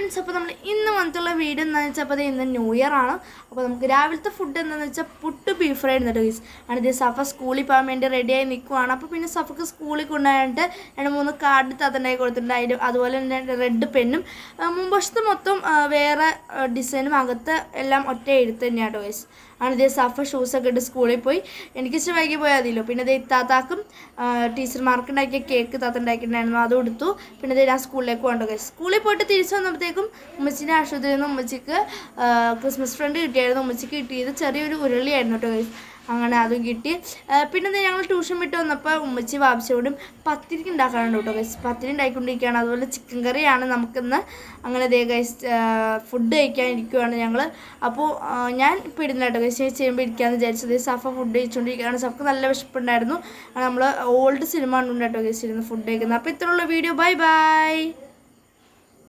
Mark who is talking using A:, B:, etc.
A: Friends, അപ്പോൾ നമ്മൾ ഇന്ന് വന്നിട്ടുള്ള വീഡിയോ എന്താണെന്ന് വെച്ചാൽ അപ്പോൾ ഇന്ന് ന്യൂ ഇയർ ആണ്. അപ്പോൾ നമുക്ക് രാവിലത്തെ ഫുഡ് എന്താണെന്ന് വെച്ചാൽ പുട്ട് ബീഫ് ഫ്രൈ ആയിരുന്നു ഗൈസ്. ഇത് സഫ സ്കൂളിൽ പോകാൻ വേണ്ടി റെഡിയായി നിൽക്കുവാണ്. അപ്പോൾ പിന്നെ സഫക്ക് സ്കൂളിൽ കൊണ്ടുപോയിട്ട് 2-3 കാർഡ് തത്തണ്ടായി കൊടുത്തിട്ടുണ്ട്. അതിന് അതുപോലെ തന്നെ റെഡ് പെന്നും മുൻവശത്ത് മൊത്തം വേറെ ഡിസൈനും അകത്ത് എല്ലാം ഒറ്റ എഴുത്ത് തന്നെയാണ് ഗൈസ്. ഇതേ സഫ ഷൂസൊക്കെ ഇട്ട് സ്കൂളിൽ പോയി. എനിക്ക് ഇച്ചിരി വൈകി പോയാൽ മതിയല്ലോ. പിന്നെ ഇത് ഇത്താത്താക്കും ടീച്ചർമാർക്ക് ഉണ്ടാക്കിയ കേക്ക് താത്ത ഉണ്ടാക്കിയിട്ടുണ്ടായിരുന്നു, അതും എടുത്തു. പിന്നെ ഇത് ഞാൻ സ്കൂളിലേക്ക് കൊണ്ടു ഗൈസ്. സ്കൂളിൽ പോയിട്ട് തിരിച്ചു വന്നപ്പോഴത്തേക്കും ഉമ്മച്ചിൻ്റെ ആശുപത്രിയിൽ നിന്ന് ഉമ്മച്ചിക്ക് ക്രിസ്മസ് ഫ്രണ്ട് കിട്ടിയായിരുന്നു. ഉമ്മച്ചിക്ക് കിട്ടിയത് ചെറിയൊരു ഉരുളിയായിരുന്നു കേട്ടോ ഗൈസ്. അങ്ങനെ അതും കിട്ടി. പിന്നെ ഞങ്ങൾ ട്യൂഷൻ വിട്ട് വന്നപ്പോൾ ഉമ്മച്ചി വാപ്പിച്ചോടും പത്തിരിക്ക് ഉണ്ടാക്കാറുണ്ട് കേട്ടോ ഗൈസ്. പത്തിരി ഉണ്ടാക്കിക്കൊണ്ടിരിക്കുകയാണ്. അതുപോലെ ചിക്കൻ കറിയാണ് നമുക്കിന്ന്. അങ്ങനെ ദേ ഗൈസ് ഫുഡ് കഴിക്കാൻ ഇരിക്കുകയാണ് ഞങ്ങൾ. അപ്പോൾ ഞാൻ ഇപ്പോൾ ഇടുന്നില്ല കേട്ടോ ഗൈസ്, ചെയ്യുമ്പോൾ ഇരിക്കാമെന്ന് വിചാരിച്ചത്. സഫ ഫുഡ് കഴിച്ചുകൊണ്ടിരിക്കുകയാണ്. സഫക്ക് നല്ല വിശപ്പുണ്ടായിരുന്നു. നമ്മൾ ഓൾഡ് സിനിമ ഉണ്ട് കേട്ടോ ഗൈസ് ഇരുന്ന് ഫുഡ് കഴിക്കുന്നത്. അപ്പോൾ ഇത്രയുള്ള വീഡിയോ. Bye bye.